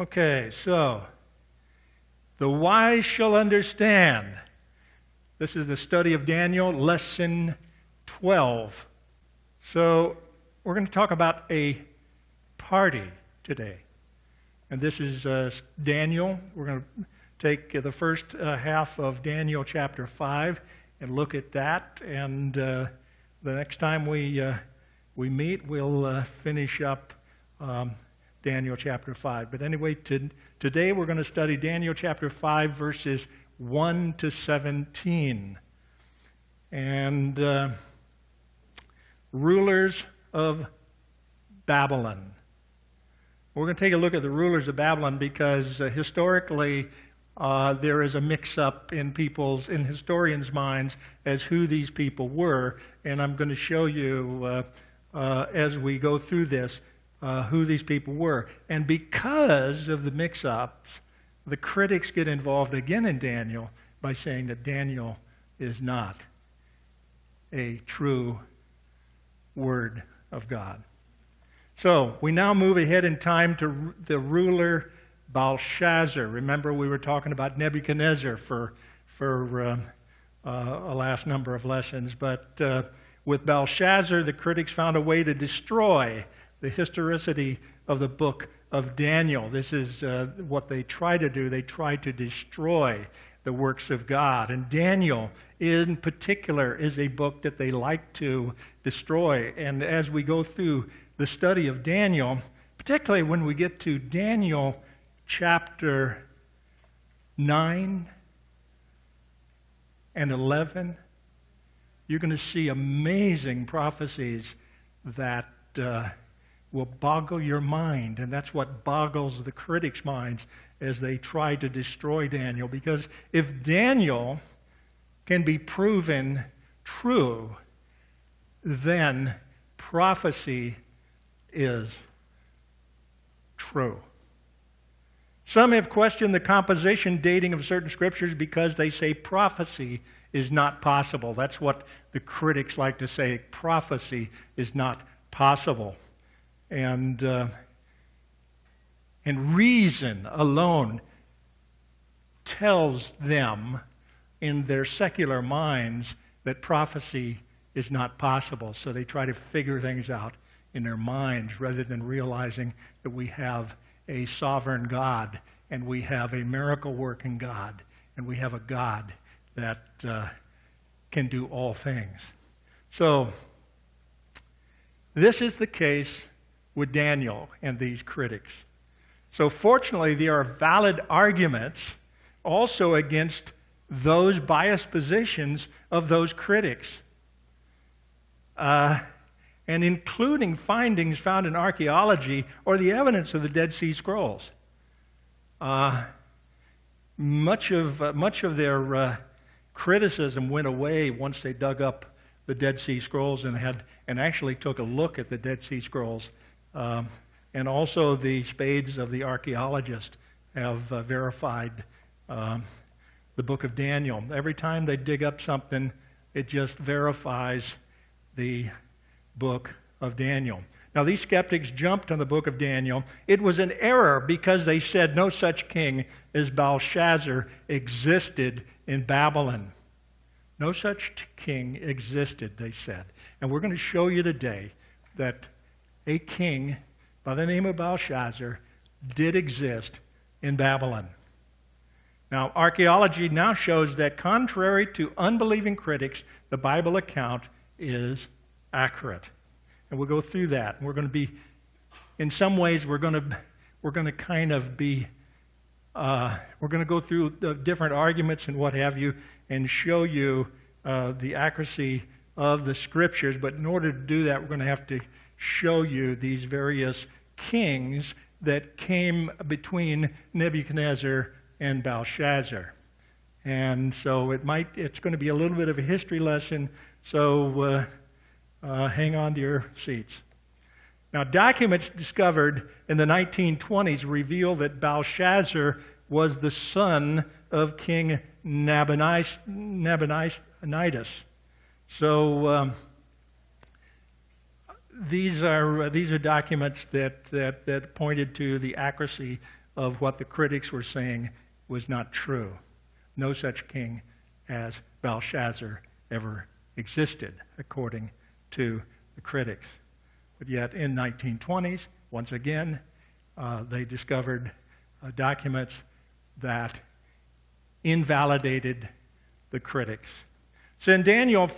Okay, so the wise shall understand. This is the study of Daniel, lesson 12. So we're going to talk about a party today. And this is Daniel. We're going to take the first half of Daniel chapter 5 and look at that. And the next time we meet, we'll finish up Daniel chapter 5. But anyway, today we're going to study Daniel chapter 5, verses 1 to 17. And rulers of Babylon. We're going to take a look at the rulers of Babylon because historically there is a mix-up in historians' minds as who these people were. And I'm going to show you as we go through this who these people were. And because of the mix-ups, the critics get involved again in Daniel by saying that Daniel is not a true word of God. So we now move ahead in time to the ruler Belshazzar. Remember, we were talking about Nebuchadnezzar for a last number of lessons. But with Belshazzar, the critics found a way to destroy the historicity of the book of Daniel. This is what they try to do. They try to destroy the works of God. And Daniel, in particular, is a book that they like to destroy. And as we go through the study of Daniel, particularly when we get to Daniel chapter 9 and 11, you're going to see amazing prophecies that will boggle your mind. And that's what boggles the critics' minds as they try to destroy Daniel. Because if Daniel can be proven true, then prophecy is true. Some have questioned the composition dating of certain scriptures because they say prophecy is not possible. That's what the critics like to say. Prophecy is not possible. And reason alone tells them in their secular minds that prophecy is not possible. So they try to figure things out in their minds rather than realizing that we have a sovereign God and we have a miracle-working God and we have a God that can do all things. So this is the case with Daniel and these critics. So fortunately, there are valid arguments also against those biased positions of those critics, and including findings found in archaeology or the evidence of the Dead Sea Scrolls. Much of their criticism went away once they dug up the Dead Sea Scrolls and actually took a look at the Dead Sea Scrolls. And also the spades of the archaeologists have verified the book of Daniel. Every time they dig up something, it just verifies the book of Daniel. Now, these skeptics jumped on the book of Daniel. It was an error because they said no such king as Belshazzar existed in Babylon. No such king existed, they said. And we're going to show you today that a king by the name of Belshazzar did exist in Babylon. Now, archaeology now shows that contrary to unbelieving critics, the Bible account is accurate. And we'll go through that. And we're going to be, in some ways, we're going to kind of be, we're going to go through the different arguments and what have you and show you the accuracy of the scriptures. But in order to do that, we're going to have to show you these various kings that came between Nebuchadnezzar and Belshazzar. And so it's going to be a little bit of a history lesson, so hang on to your seats. Now, documents discovered in the 1920s reveal that Belshazzar was the son of King Nabonidus. these are documents that pointed to the accuracy of what the critics were saying was not true. No such king as Belshazzar ever existed, according to the critics. But yet, in 1920s, once again, they discovered documents that invalidated the critics. So in Daniel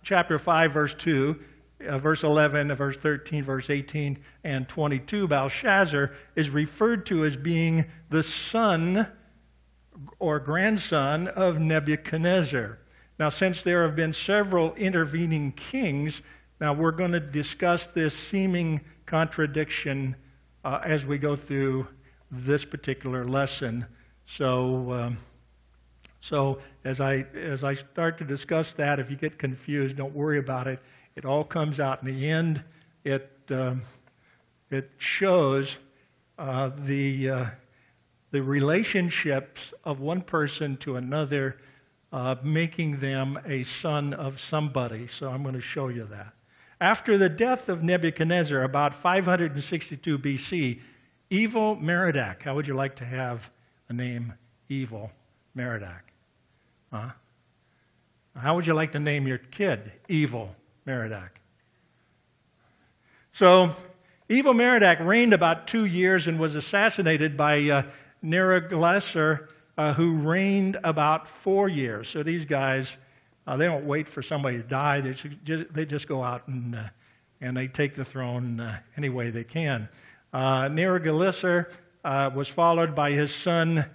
chapter 5, verse 2, verse 11, verse 13, verse 18, and 22, Belshazzar is referred to as being the son or grandson of Nebuchadnezzar. Now, since there have been several intervening kings, now we're going to discuss this seeming contradiction as we go through this particular lesson. So as I start to discuss that, if you get confused, don't worry about it. It all comes out in the end. It shows the relationships of one person to another, making them a son of somebody. So I'm going to show you that. After the death of Nebuchadnezzar, about 562 BC, Evil Merodach. How would you like to have a name, Evil Merodach? Huh? How would you like to name your kid, Evil Merodach? So, Evil Merodach reigned about 2 years and was assassinated by Neriglissar, who reigned about 4 years. So these guys, they don't wait for somebody to die. They just go out and they take the throne any way they can. Neriglissar was followed by his son,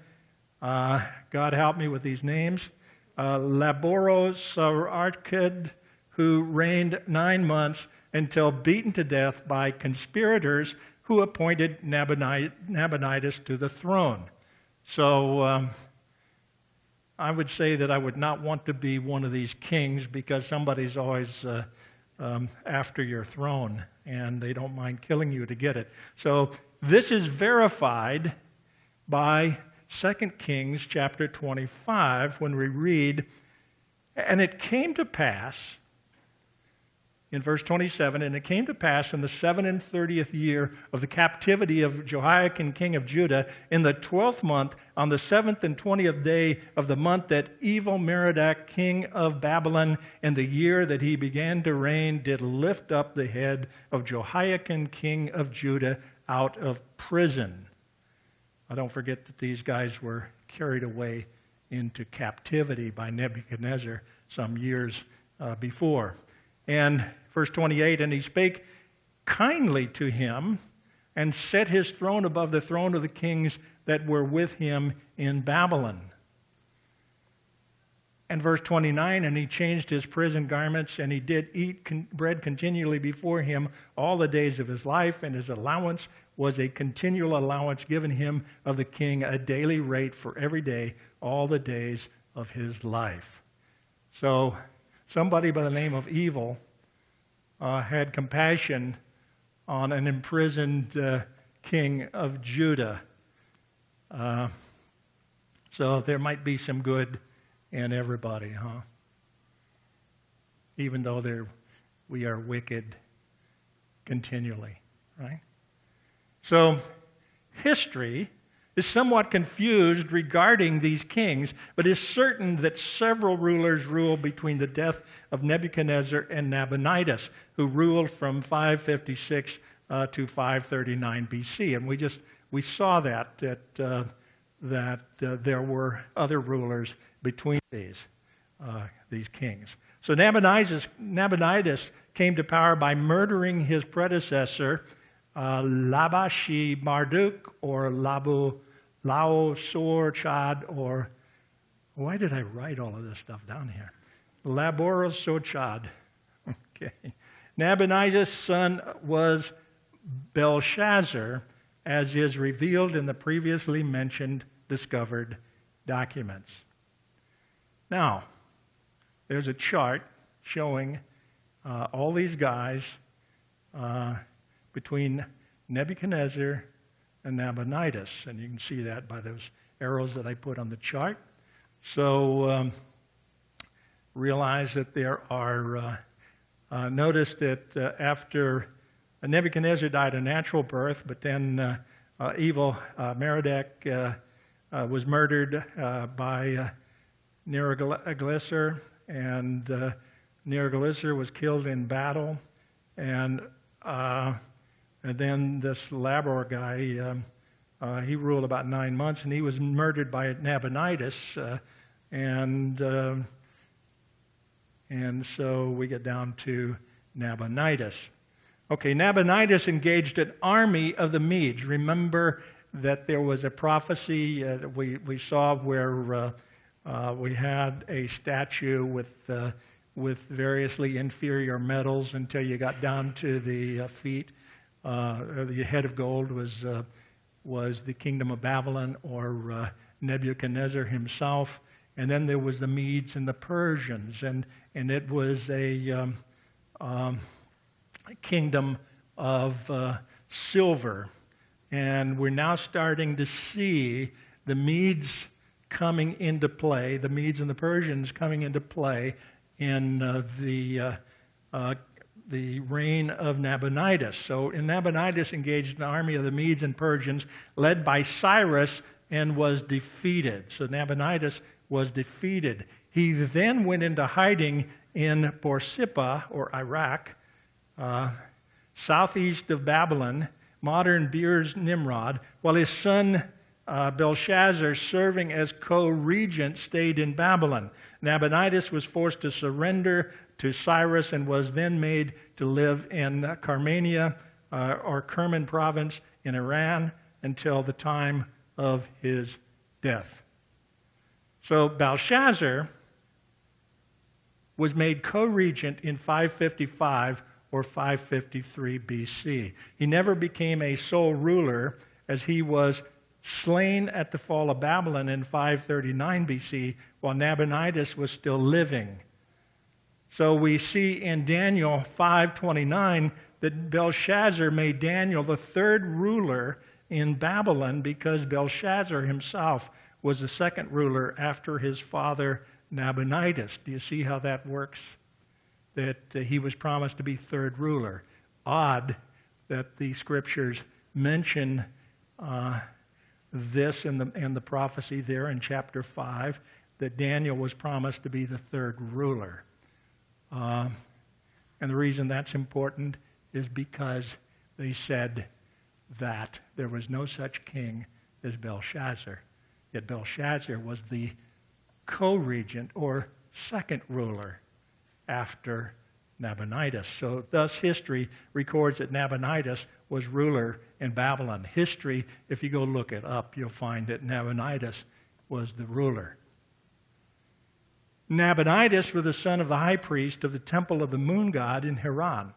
God help me with these names, Laborosarkid, who reigned 9 months until beaten to death by conspirators who appointed Nabonidus to the throne. So I would say that I would not want to be one of these kings, because somebody's always after your throne, and they don't mind killing you to get it. So this is verified by 2 Kings chapter 25, when we read, "And it came to pass," in verse 27, "and it came to pass in the 37th year of the captivity of Jehoiakim king of Judah, in the 12th month, on the 7th and 20th day of the month, that Evil Merodach king of Babylon, in the year that he began to reign, did lift up the head of Jehoiakim king of Judah out of prison." Now, don't forget that these guys were carried away into captivity by Nebuchadnezzar some years before. And verse 28, "And he spake kindly to him, and set his throne above the throne of the kings that were with him in Babylon." And verse 29, "And he changed his prison garments, and he did eat bread continually before him all the days of his life, and his allowance was a continual allowance given him of the king, a daily rate for every day, all the days of his life." So somebody by the name of Evil had compassion on an imprisoned king of Judah. So there might be some good in everybody, huh? Even though we are wicked continually, right? So history is somewhat confused regarding these kings, but is certain that several rulers ruled between the death of Nebuchadnezzar and Nabonidus, who ruled from 556 to 539 BC. And we saw that there were other rulers between these kings. So Nabonidus came to power by murdering his predecessor, Labashi Marduk, or Laosorchad, or why did I write all of this stuff down here? Laborosorchad. Okay. Nabonidus' son was Belshazzar, as is revealed in the previously mentioned discovered documents. Now, there's a chart showing all these guys between Nebuchadnezzar and Nabonidus, and you can see that by those arrows that I put on the chart. So realize that there are Notice that after Nebuchadnezzar died a natural birth, but then evil Merodach was murdered by Neriglissar, and Neriglissar was killed in battle, and then this Labor guy, he ruled about 9 months, and he was murdered by Nabonidus, and so we get down to Nabonidus. Okay, Nabonidus engaged an army of the Medes. Remember that there was a prophecy that we saw where we had a statue with variously inferior metals until you got down to the feet. The head of gold was the kingdom of Babylon, or Nebuchadnezzar himself. And then there was the Medes and the Persians, and it was a kingdom of silver. And we're now starting to see the Medes coming into play, the Medes and the Persians coming into play in the reign of Nabonidus. So Nabonidus engaged an army of the Medes and Persians led by Cyrus and was defeated. So Nabonidus was defeated. He then went into hiding in Borsippa, or Iraq, southeast of Babylon, modern Beers Nimrod, while his son Belshazzar, serving as co-regent, stayed in Babylon. Nabonidus was forced to surrender to Cyrus and was then made to live in Carmania, or Kerman province in Iran, until the time of his death. So Belshazzar was made co-regent in 555 or 553 BC. He never became a sole ruler, as he was slain at the fall of Babylon in 539 BC, while Nabonidus was still living. So we see in Daniel 5:29 that Belshazzar made Daniel the third ruler in Babylon, because Belshazzar himself was the second ruler after his father Nabonidus. Do you see how that works? That he was promised to be third ruler. Odd that the scriptures mention this in the prophecy there in chapter 5, that Daniel was promised to be the third ruler. And the reason that's important is because they said that there was no such king as Belshazzar. Yet Belshazzar was the co-regent, or second ruler, after Nabonidus. So thus history records that Nabonidus was ruler in Babylon. History, if you go look it up, you'll find that Nabonidus was the ruler. Nabonidus was the son of the high priest of the temple of the moon god in Haran.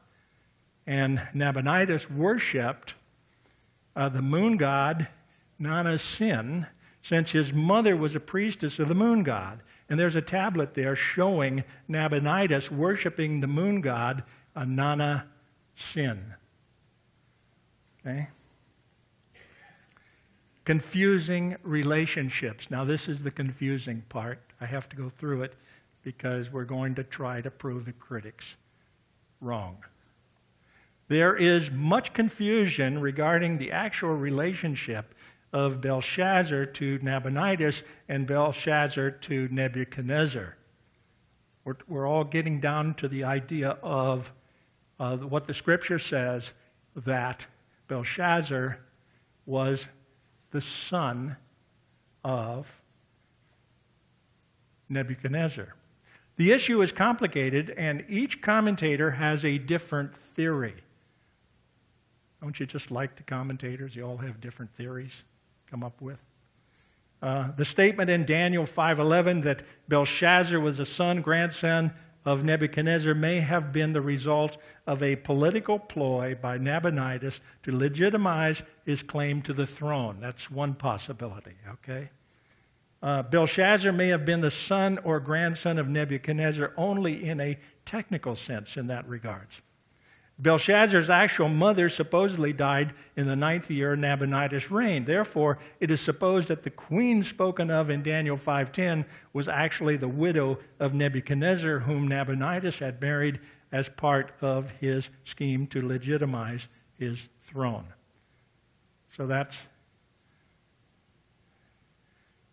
And Nabonidus worshipped the moon god Nana-Sin, since his mother was a priestess of the moon god. And there's a tablet there showing Nabonidus worshiping the moon god Nana-Sin. Okay? Confusing relationships. Now this is the confusing part. I have to go through it because we're going to try to prove the critics wrong. There is much confusion regarding the actual relationship of Belshazzar to Nabonidus and Belshazzar to Nebuchadnezzar. We're all getting down to the idea of what the scripture says, that Belshazzar was the son of Nebuchadnezzar. The issue is complicated, and each commentator has a different theory. Don't you just like the commentators? You all have different theories come up with. The statement in Daniel 5:11 that Belshazzar was a son, grandson of Nebuchadnezzar may have been the result of a political ploy by Nabonidus to legitimize his claim to the throne. That's one possibility, okay? Belshazzar may have been the son or grandson of Nebuchadnezzar only in a technical sense in that regards. Belshazzar's actual mother supposedly died in the 9th year of Nabonidus' reign. Therefore, it is supposed that the queen spoken of in Daniel 5:10 was actually the widow of Nebuchadnezzar, whom Nabonidus had married as part of his scheme to legitimize his throne. So that's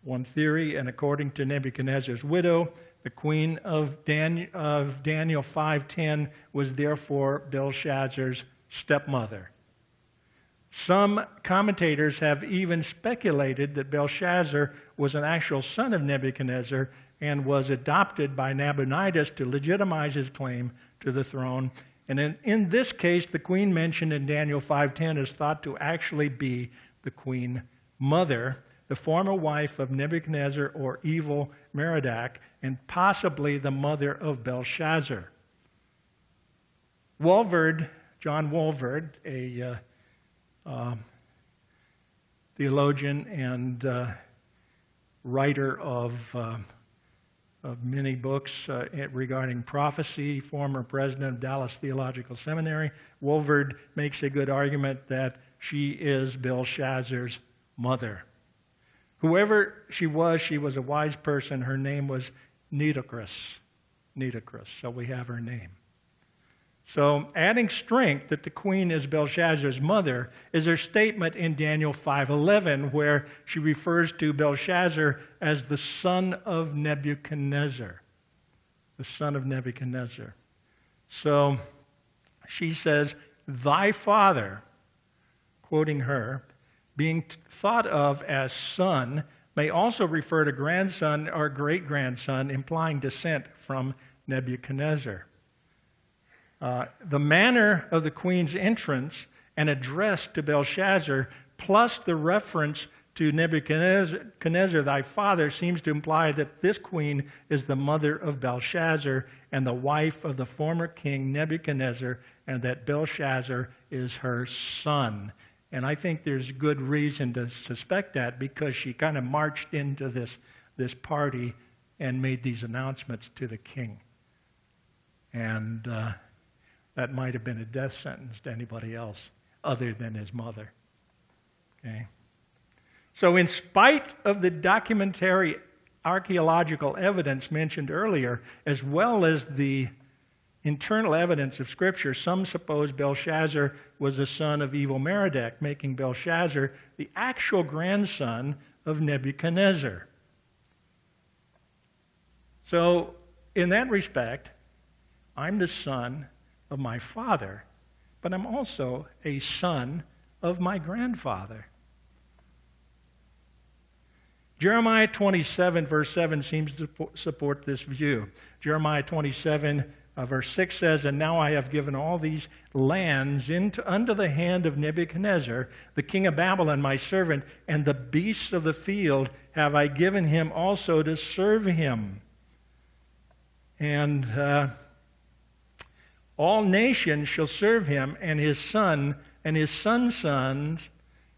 one theory, and according to Nebuchadnezzar's widow, the queen of Daniel 5:10 was therefore Belshazzar's stepmother. Some commentators have even speculated that Belshazzar was an actual son of Nebuchadnezzar and was adopted by Nabonidus to legitimize his claim to the throne. And in this case, the queen mentioned in Daniel 5:10 is thought to actually be the queen mother, the former wife of Nebuchadnezzar or evil Merodach, and possibly the mother of Belshazzar. John Walvoord, a theologian and writer of many books regarding prophecy, former president of Dallas Theological Seminary, Walvoord makes a good argument that she is Belshazzar's mother. Whoever she was a wise person. Her name was Nitocris. So we have her name. So adding strength that the queen is Belshazzar's mother is her statement in Daniel 5:11, where she refers to Belshazzar as the son of Nebuchadnezzar. The son of Nebuchadnezzar. So she says, "Thy father," quoting her, being thought of as son, may also refer to grandson or great-grandson, implying descent from Nebuchadnezzar. The manner of the queen's entrance and address to Belshazzar, plus the reference to Nebuchadnezzar, thy father, seems to imply that this queen is the mother of Belshazzar and the wife of the former king Nebuchadnezzar, and that Belshazzar is her son. And I think there's good reason to suspect that, because she kind of marched into this party and made these announcements to the king. And that might have been a death sentence to anybody else other than his mother. Okay? So in spite of the documentary archaeological evidence mentioned earlier, as well as the internal evidence of Scripture, some suppose Belshazzar was the son of evil Merodach, making Belshazzar the actual grandson of Nebuchadnezzar. So, in that respect, I'm the son of my father, but I'm also a son of my grandfather. Jeremiah 27, verse 7 seems to support this view. Jeremiah 27, verse 6 says, "And now I have given all these lands under the hand of Nebuchadnezzar, the king of Babylon, my servant, and the beasts of the field have I given him also to serve him. And all nations shall serve him, and his son and his son's sons,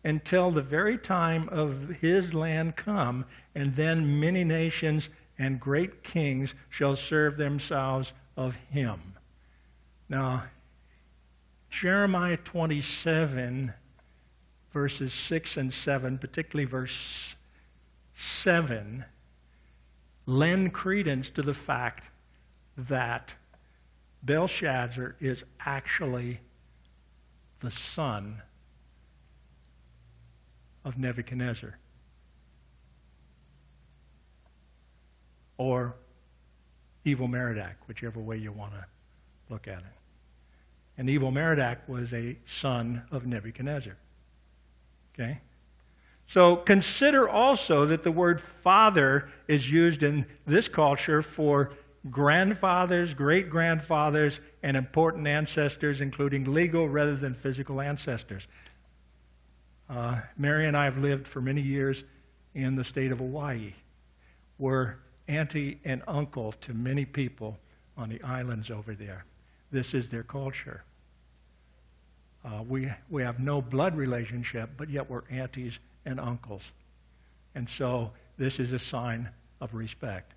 until the very time of his land come, and then many nations and great kings shall serve themselves of him." Now, Jeremiah 27, verses 6 and 7, particularly verse 7, lend credence to the fact that Belshazzar is actually the son of Nebuchadnezzar, or evil Merodach, whichever way you want to look at it. And evil Merodach was a son of Nebuchadnezzar. Okay? So consider also that the word father is used in this culture for grandfathers, great-grandfathers, and important ancestors, including legal rather than physical ancestors. Mary and I have lived for many years in the state of Hawaii. We're auntie and uncle to many people on the islands over there. This is their culture. We have no blood relationship, but yet we're aunties and uncles. And so this is a sign of respect.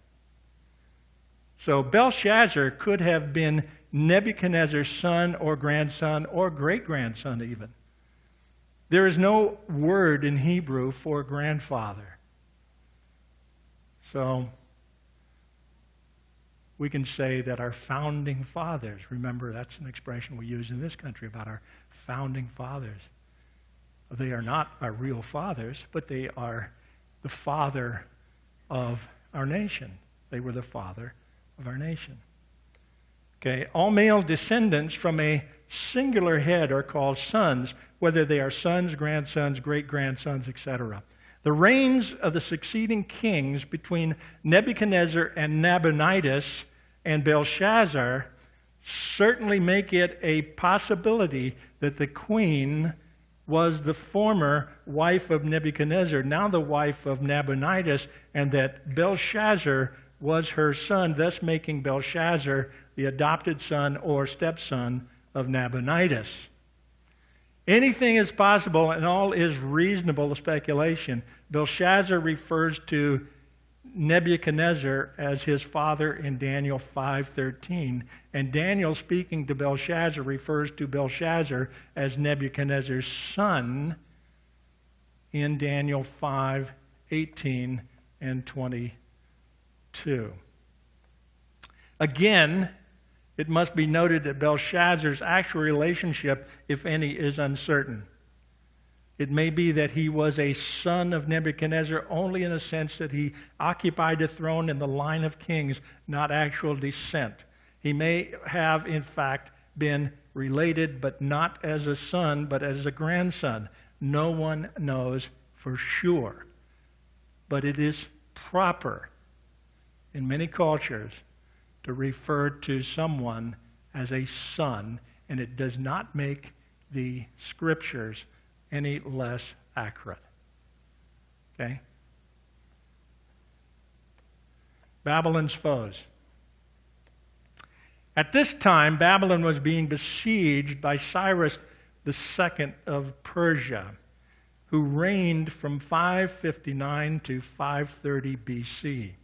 So Belshazzar could have been Nebuchadnezzar's son or grandson or great-grandson even. There is no word in Hebrew for grandfather. So we can say that our founding fathers, remember that's an expression we use in this country about our founding fathers. They are not our real fathers, but they are the father of our nation. They were the father of our nation. Okay, all male descendants from a singular head are called sons, whether they are sons, grandsons, great-grandsons, etc. The reigns of the succeeding kings between Nebuchadnezzar and Nabonidus and Belshazzar certainly make it a possibility that the queen was the former wife of Nebuchadnezzar, now the wife of Nabonidus, and that Belshazzar was her son, thus making Belshazzar the adopted son or stepson of Nabonidus. Anything is possible and all is reasonable speculation. Belshazzar refers to Nebuchadnezzar as his father in Daniel 5:13, and Daniel speaking to Belshazzar refers to Belshazzar as Nebuchadnezzar's son in Daniel 5:18 and 22. Again, it must be noted that Belshazzar's actual relationship, if any, is uncertain. It may be that he was a son of Nebuchadnezzar only in the sense that he occupied the throne in the line of kings, not actual descent. He may have, in fact, been related, but not as a son, but as a grandson. No one knows for sure. But it is proper in many cultures to refer to someone as a son, and it does not make the scriptures any less accurate. Okay? Babylon's foes. At this time, Babylon was being besieged by Cyrus II of Persia, who reigned from 559 to 530 BC.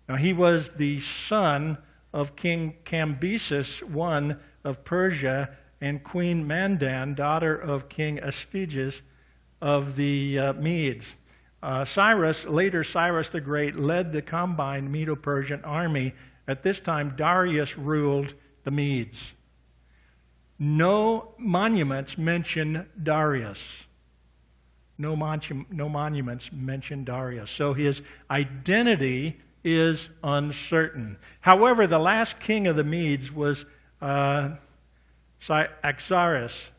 Now, he was the son of King Cambyses I of Persia and Queen Mandan, daughter of King Astyages of the Medes. Later Cyrus the Great, led the combined Medo-Persian army. At this time, Darius ruled the Medes. No monuments mention Darius. No monuments mention Darius. So his identity is uncertain. However, the last king of the Medes was Saxaris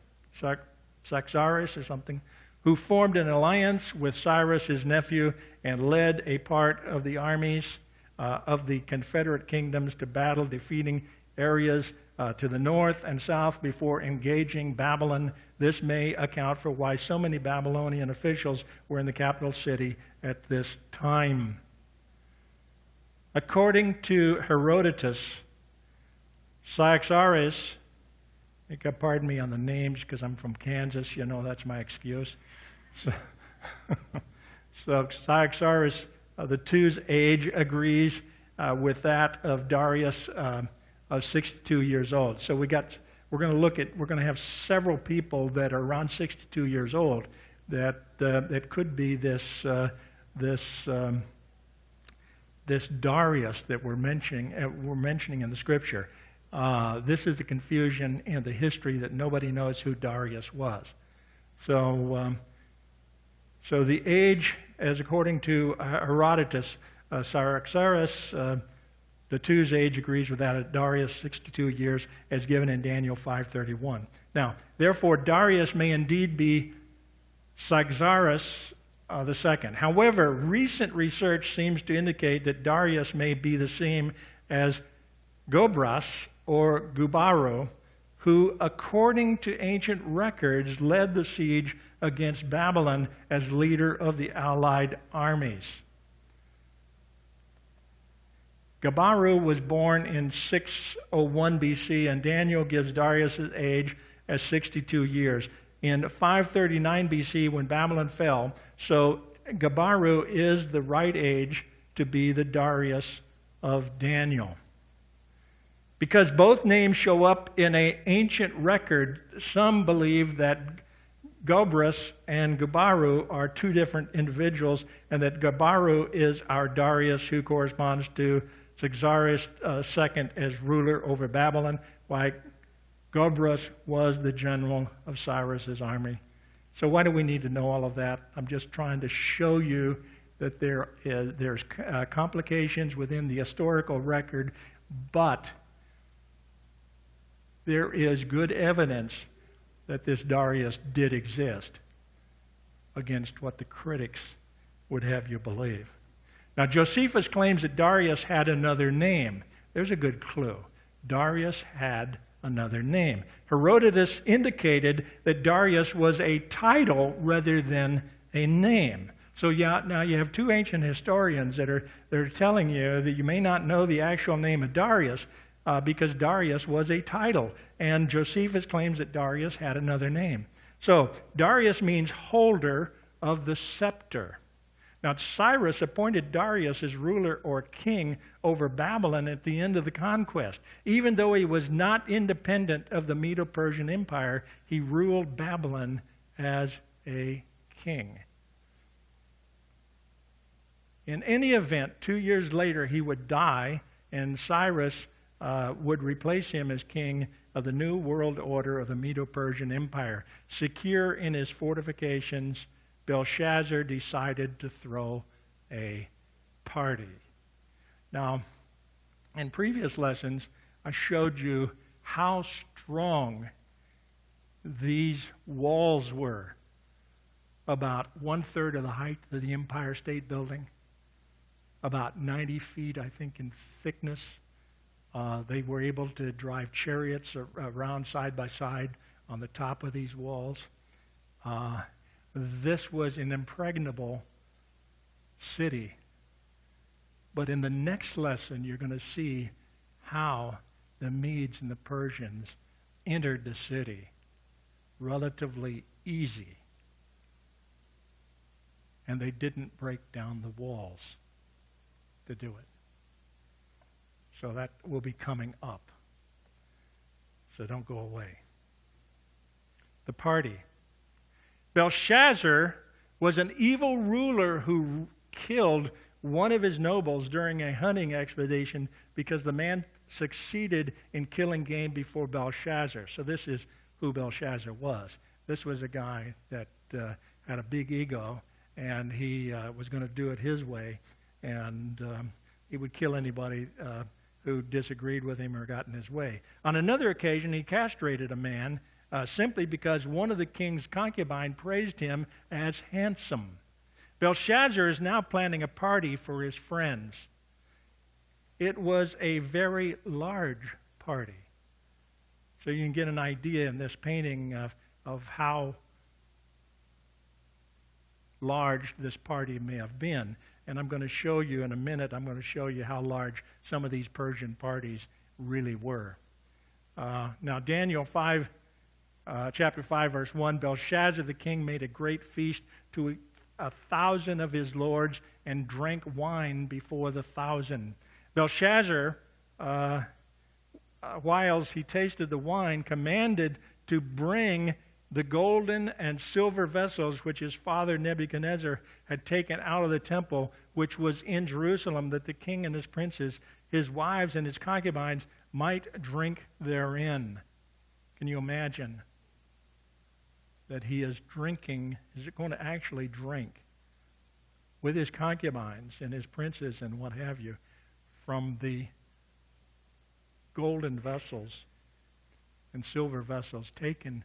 or something, who formed an alliance with Cyrus, his nephew, and led a part of the armies of the Confederate kingdoms to battle, defeating areas to the north and south before engaging Babylon. This may account for why so many Babylonian officials were in the capital city at this time. According to Herodotus, Cyaxares, pardon me on the names because I'm from Kansas, you know that's my excuse. So Cyaxares, the two's age agrees with that of Darius of 62 years old. So we're going to have several people that are around 62 years old that could be this Darius that we're mentioning in the scripture. This is the confusion in the history that nobody knows who Darius was. So the age, as according to Herodotus, Cyaxares, the two's age agrees with that of Darius, 62 years, as given in Daniel 5:31. Now, therefore, Darius may indeed be Cyaxares II. However, recent research seems to indicate that Darius may be the same as Gobras or Gubaro, who, according to ancient records, led the siege against Babylon as leader of the allied armies. Gubaro was born in 601 BC, and Daniel gives Darius' age as 62 years. In 539 BC, when Babylon fell, so Gubaro is the right age to be the Darius of Daniel. Because both names show up in an ancient record, some believe that Gobryas and Gubaru are two different individuals, and that Gubaru is our Darius, who corresponds to Xerxes II as ruler over Babylon, while Gobryas was the general of Cyrus's army. So why do we need to know all of that? I'm just trying to show you that there's complications within the historical record, but there is good evidence that this Darius did exist against what the critics would have you believe. Now, Josephus claims that Darius had another name. There's a good clue. Darius had another name. Herodotus indicated that Darius was a title rather than a name. So now you have two ancient historians that are telling you that you may not know the actual name of Darius because Darius was a title. And Josephus claims that Darius had another name. So Darius means holder of the scepter. Now, Cyrus appointed Darius as ruler or king over Babylon at the end of the conquest. Even though he was not independent of the Medo-Persian Empire, he ruled Babylon as a king. In any event, 2 years later, he would die, and Cyrus would replace him as king of the new world order of the Medo-Persian Empire. Secure in his fortifications, Belshazzar decided to throw a party. Now, in previous lessons, I showed you how strong these walls were. About 1/3 of the height of the Empire State Building, about 90 feet, I think, in thickness. They were able to drive chariots around side by side on the top of these walls. This was an impregnable city. But in the next lesson, you're going to see how the Medes and the Persians entered the city relatively easy. And they didn't break down the walls to do it. So that will be coming up. So don't go away. The party. Belshazzar was an evil ruler who killed one of his nobles during a hunting expedition because the man succeeded in killing game before Belshazzar. So this is who Belshazzar was. This was a guy that had a big ego, and he was going to do it his way, and he would kill anybody who disagreed with him or got in his way. On another occasion, he castrated a man simply because one of the king's concubines praised him as handsome. Belshazzar is now planning a party for his friends. It was a very large party. So you can get an idea in this painting of how large this party may have been. And I'm going to show you in a minute, I'm going to show you how large some of these Persian parties really were. Now, Daniel 5, chapter 5, verse 1, Belshazzar the king made a great feast to 1,000 of his lords and drank wine before the 1,000. Belshazzar, whilst he tasted the wine, commanded to bring the golden and silver vessels which his father Nebuchadnezzar had taken out of the temple, which was in Jerusalem, that the king and his princes, his wives and his concubines, might drink therein. Can you imagine that he is drinking, is going to actually drink with his concubines and his princes and what have you from the golden vessels and silver vessels taken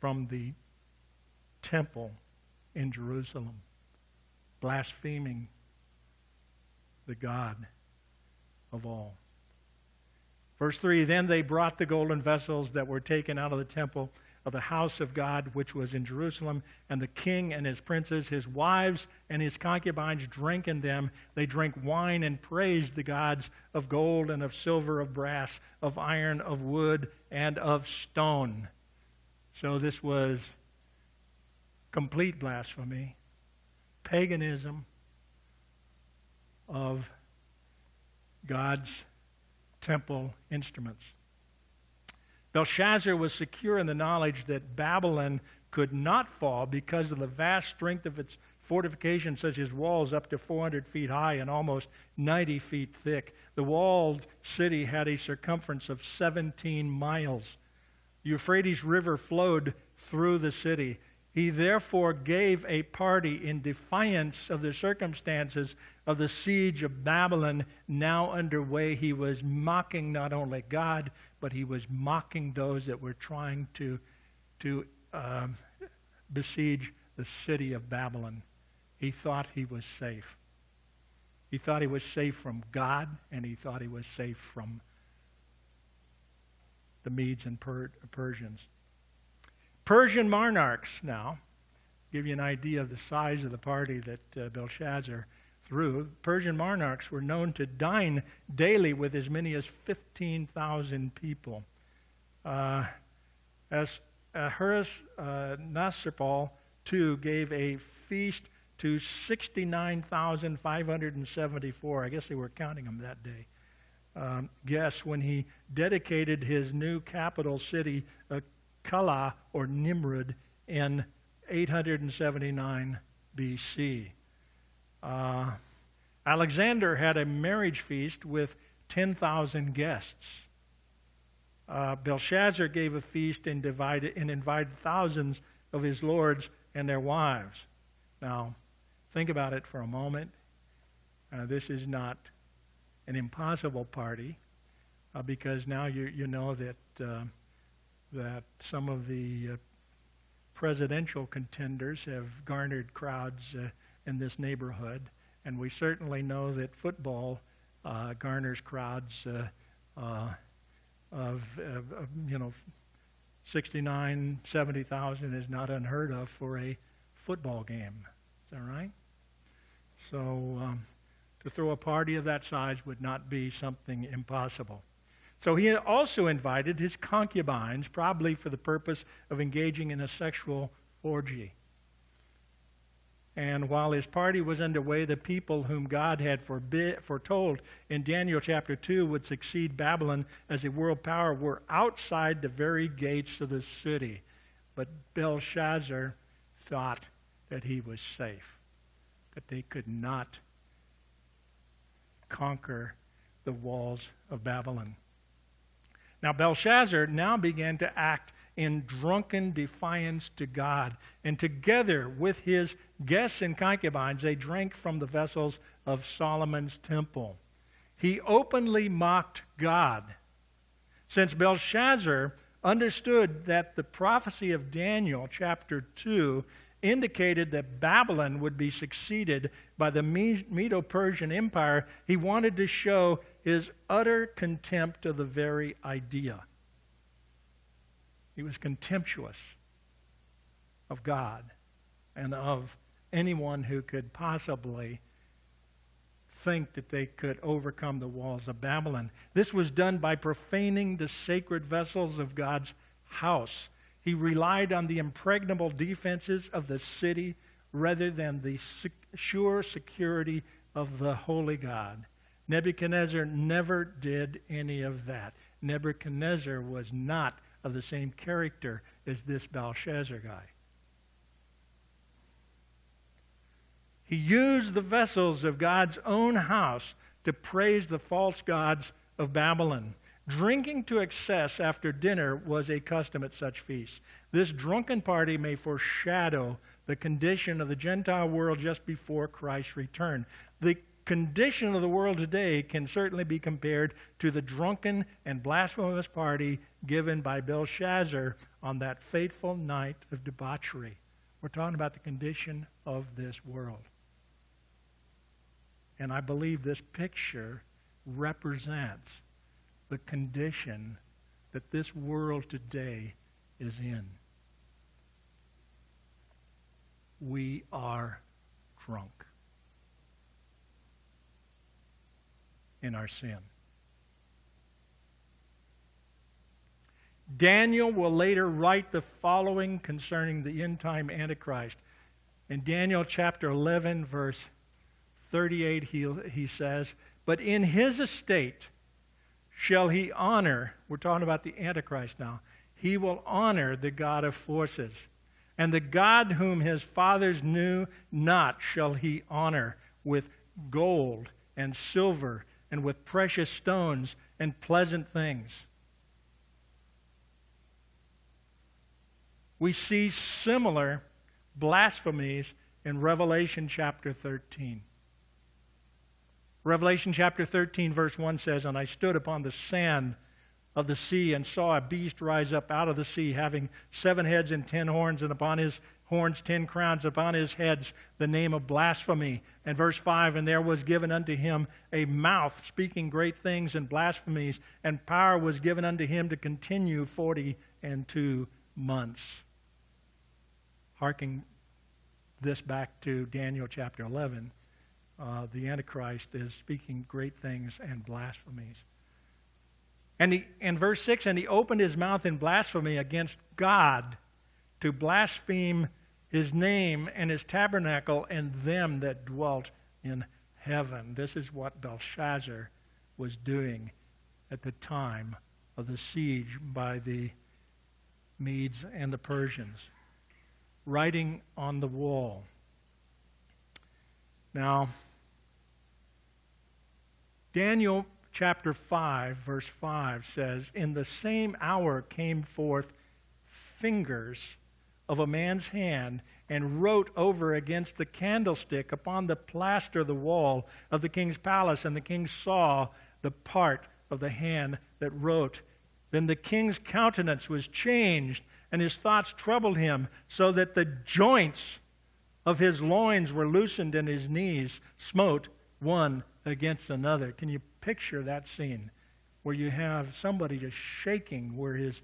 from the temple in Jerusalem, blaspheming the God of all. Verse 3, then they brought the golden vessels that were taken out of the temple of the house of God, which was in Jerusalem, and the king and his princes, his wives and his concubines drank in them. They drank wine and praised the gods of gold and of silver, of brass, of iron, of wood, and of stone. So this was complete blasphemy, paganism of God's temple instruments. Belshazzar was secure in the knowledge that Babylon could not fall because of the vast strength of its fortifications, such as walls up to 400 feet high and almost 90 feet thick. The walled city had a circumference of 17 miles. The Euphrates River flowed through the city. He therefore gave a party in defiance of the circumstances of the siege of Babylon now underway. He was mocking not only God, but he was mocking those that were trying to besiege the city of Babylon. He thought he was safe. He thought he was safe from God, and he thought he was safe from the Medes and Persians. Persian monarchs now, give you an idea of the size of the party that Belshazzar threw. Persian monarchs were known to dine daily with as many as 15,000 people. As Nasrpal II gave a feast to 69,574. I guess they were counting them that day. Guests when he dedicated his new capital city, Kala or Nimrud, in 879 BC. Alexander had a marriage feast with 10,000 guests. Belshazzar gave a feast and invited thousands of his lords and their wives. Now, think about it for a moment. This is not an impossible party, because now you know that some of the presidential contenders have garnered crowds in this neighborhood, and we certainly know that football garners crowds of 69, 70,000 is not unheard of for a football game. Is that right? So to throw a party of that size would not be something impossible. So he also invited his concubines, probably for the purpose of engaging in a sexual orgy. And while his party was underway, the people whom God had foretold in Daniel chapter 2 would succeed Babylon as a world power were outside the very gates of the city. But Belshazzar thought that he was safe, that they could not conquer the walls of Babylon. Now Belshazzar now began to act in drunken defiance to God, and together with his guests and concubines, they drank from the vessels of Solomon's temple. He openly mocked God. Since Belshazzar understood that the prophecy of Daniel chapter 2 indicated that Babylon would be succeeded by the Medo-Persian Empire, he wanted to show his utter contempt of the very idea. He was contemptuous of God and of anyone who could possibly think that they could overcome the walls of Babylon. This was done by profaning the sacred vessels of God's house. He relied on the impregnable defenses of the city rather than the sure security of the holy God. Nebuchadnezzar never did any of that. Nebuchadnezzar was not of the same character as this Belshazzar guy. He used the vessels of God's own house to praise the false gods of Babylon. Drinking to excess after dinner was a custom at such feasts. This drunken party may foreshadow the condition of the Gentile world just before Christ's return. The condition of the world today can certainly be compared to the drunken and blasphemous party given by Belshazzar on that fateful night of debauchery. We're talking about the condition of this world. And I believe this picture represents the condition that this world today is in. We are drunk in our sin. Daniel will later write the following concerning the end-time Antichrist. In Daniel chapter 11, verse 38, he says, "But in his estate shall he honor, we're talking about the Antichrist now, he will honor the God of forces. And the God whom his fathers knew not shall he honor with gold and silver and with precious stones and pleasant things. We see similar blasphemies in Revelation chapter 13. Revelation chapter 13 verse 1 says, "And I stood upon the sand of the sea and saw a beast rise up out of the sea, having 7 heads and 10 horns, and upon his horns 10 crowns, upon his heads the name of blasphemy." And verse 5, "And there was given unto him a mouth speaking great things and blasphemies, and power was given unto him to continue 42 months. Harking this back to Daniel chapter 11, the Antichrist is speaking great things and blasphemies. And in verse 6, "And he opened his mouth in blasphemy against God, to blaspheme his name and his tabernacle and them that dwelt in heaven." This is what Belshazzar was doing at the time of the siege by the Medes and the Persians, writing on the wall. Now, Daniel chapter 5, verse 5 says, "In the same hour came forth fingers of a man's hand, and wrote over against the candlestick upon the plaster of the wall of the king's palace. And the king saw the part of the hand that wrote. Then the king's countenance was changed, and his thoughts troubled him, so that the joints of his loins were loosened, and his knees smote one against another." Can you picture that scene where you have somebody just shaking, where his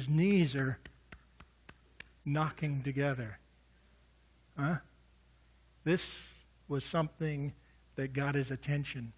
knees are knocking together? Huh? This was something that got his attention.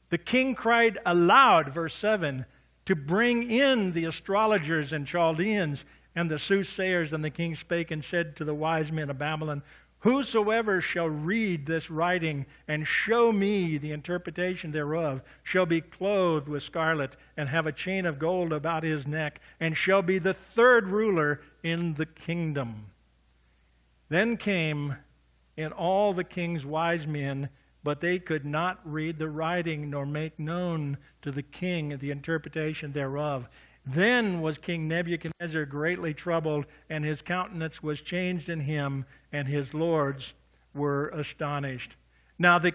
The king cried aloud, verse 7, to bring in the astrologers and Chaldeans and the soothsayers. And the king spake and said to the wise men of Babylon, "Whosoever shall read this writing and show me the interpretation thereof shall be clothed with scarlet and have a chain of gold about his neck, and shall be the third ruler in the kingdom." Then came in all the king's wise men, but they could not read the writing, nor make known to the king the interpretation thereof. Then was King Nebuchadnezzar greatly troubled, and his countenance was changed in him, and his lords were astonished. Now the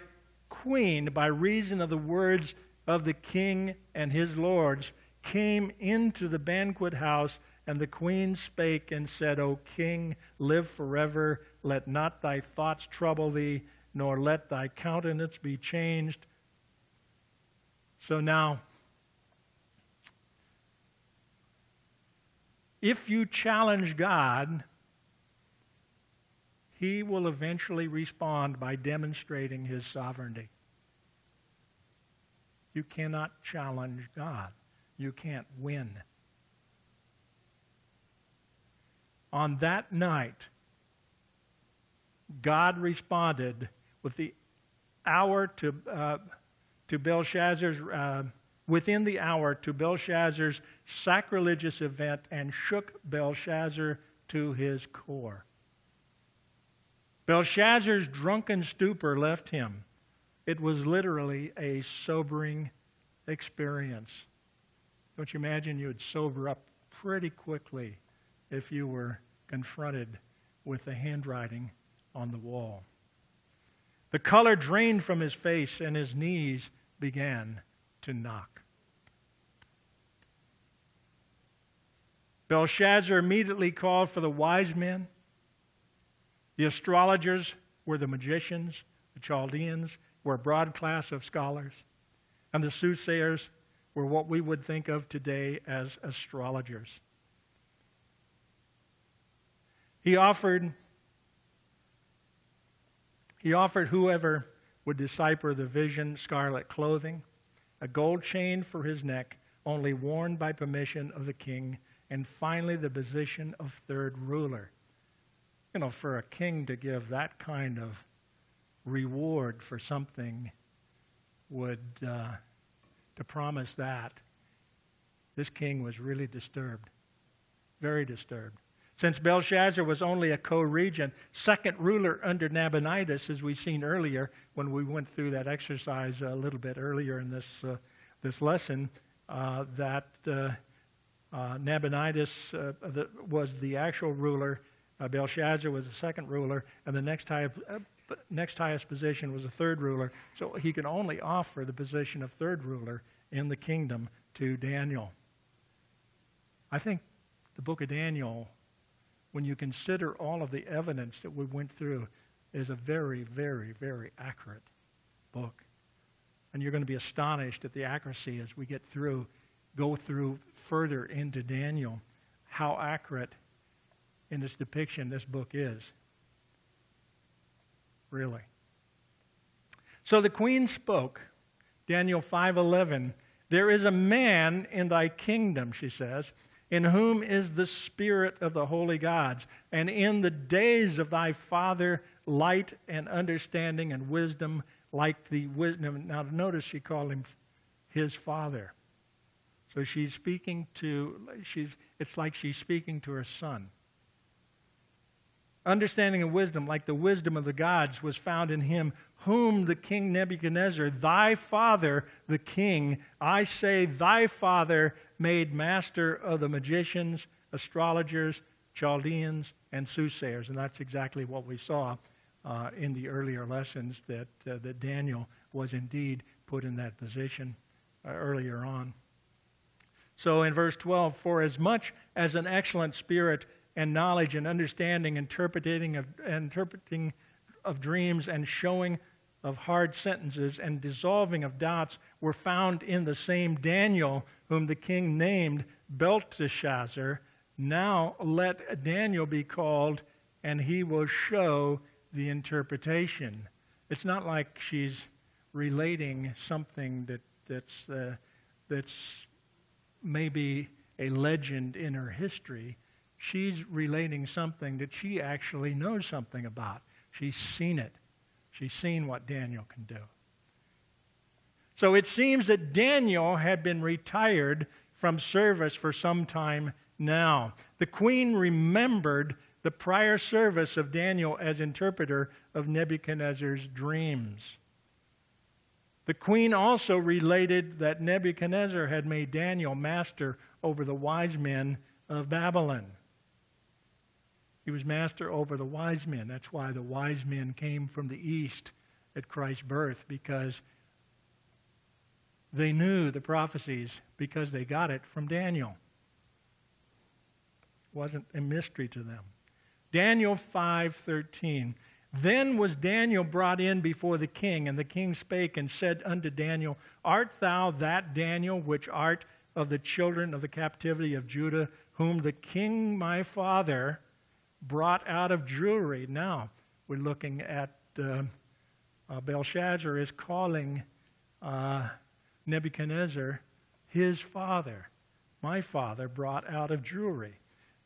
queen, by reason of the words of the king and his lords, came into the banquet house, and the queen spake and said, "O king, live forever. Let not thy thoughts trouble thee, nor let thy countenance be changed." So now, if you challenge God, He will eventually respond by demonstrating His sovereignty. You cannot challenge God. You can't win. On that night, God responded with the hour to Belshazzar's within the hour to Belshazzar's sacrilegious event, and shook Belshazzar to his core. Belshazzar's drunken stupor left him. It was literally a sobering experience. Don't you imagine you would sober up pretty quickly if you were confronted with the handwriting on the wall? The color drained from his face, and his knees began to knock. Belshazzar immediately called for the wise men. The astrologers were the magicians. The Chaldeans were a broad class of scholars. And the soothsayers were what we would think of today as astrologers. He offered whoever would decipher the vision scarlet clothing, a gold chain for his neck, only worn by permission of the king, and finally the position of third ruler. You know, for a king to give that kind of reward for something to promise that this king was really disturbed, very disturbed. Since Belshazzar was only a co-regent, second ruler under Nabonidus, as we've seen earlier when we went through that exercise a little bit earlier in this lesson, that Nabonidus was the actual ruler, Belshazzar was the second ruler, and the next highest position was the third ruler. So he could only offer the position of third ruler in the kingdom to Daniel. I think the book of Daniel, when you consider all of the evidence that we went through, is a very, very, very accurate book. And you're going to be astonished at the accuracy as we go through further into Daniel, how accurate in its depiction this book is. Really. So the queen spoke, Daniel 5:11, "There is a man in thy kingdom," she says, "in whom is the spirit of the holy gods, and in the days of thy father light and understanding and wisdom like the wisdom." Now notice she called him his father. So she's speaking it's like she's speaking to her son. "Understanding and wisdom like the wisdom of the gods was found in him, whom the king Nebuchadnezzar, thy father, the king, I say thy father, made master of the magicians, astrologers, Chaldeans, and soothsayers." And that's exactly what we saw in the earlier lessons, that Daniel was indeed put in that position earlier on. So in verse 12, "For as much as an excellent spirit and knowledge and understanding, interpreting of dreams and showing of hard sentences and dissolving of doubts were found in the same Daniel, whom the king named Belteshazzar, now let Daniel be called, and he will show the interpretation." It's not like she's relating something that's maybe a legend in her history. She's relating something that she actually knows something about. She's seen it. She's seen what Daniel can do. So it seems that Daniel had been retired from service for some time now. The queen remembered the prior service of Daniel as interpreter of Nebuchadnezzar's dreams. The queen also related that Nebuchadnezzar had made Daniel master over the wise men of Babylon. He was master over the wise men. That's why the wise men came from the east at Christ's birth, because they knew the prophecies, because they got it from Daniel. It wasn't a mystery to them. Daniel 5:13. "Then was Daniel brought in before the king, and the king spake and said unto Daniel, Art thou that Daniel which art of the children of the captivity of Judah, whom the king my father brought out of Jewry?" Now we're looking at Belshazzar is calling Nebuchadnezzar his father. "My father brought out of Jewry."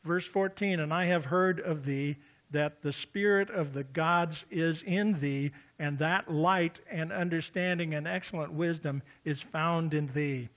Verse 14, "And I have heard of thee, that the spirit of the gods is in thee, and that light and understanding and excellent wisdom is found in thee.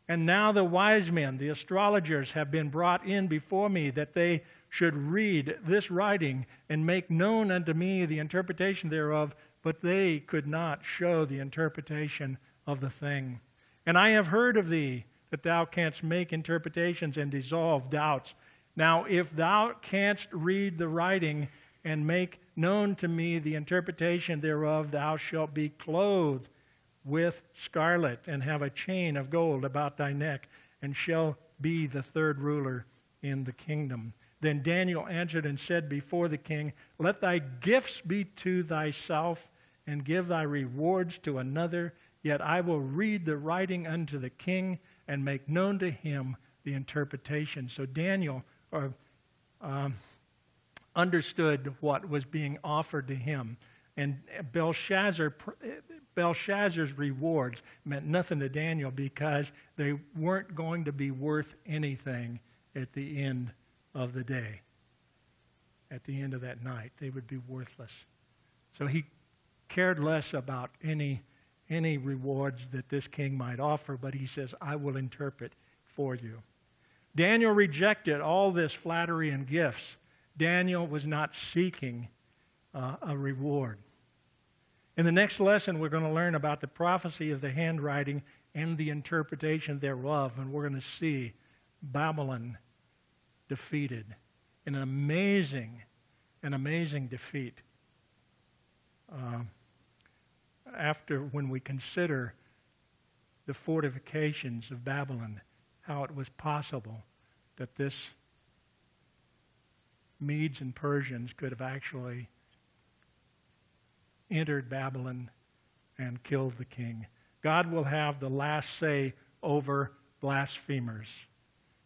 And now the wise men, the astrologers, have been brought in before me, that they should read this writing and make known unto me the interpretation thereof, but they could not show the interpretation of the thing. And I have heard of thee, that thou canst make interpretations and dissolve doubts. Now, if thou canst read the writing and make known to me the interpretation thereof, thou shalt be clothed with scarlet and have a chain of gold about thy neck, and shall be the third ruler in the kingdom." Then Daniel answered and said before the king, "Let thy gifts be to thyself, and give thy rewards to another. Yet I will read the writing unto the king, and make known to him the interpretation." So Daniel understood what was being offered to him. And Belshazzar's rewards meant nothing to Daniel, because they weren't going to be worth anything at the end of the day. At the end of that night, they would be worthless. So he cared less about any rewards that this king might offer, but he says, I will interpret for you. Daniel rejected all this flattery and gifts. Daniel was not seeking a reward. In the next lesson, we're going to learn about the prophecy of the handwriting and the interpretation thereof, and we're going to see Babylon defeated in an amazing defeat. When we consider the fortifications of Babylon, how it was possible that this Medes and Persians could have actually entered Babylon and killed the king. God will have the last say over blasphemers.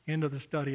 End of the study.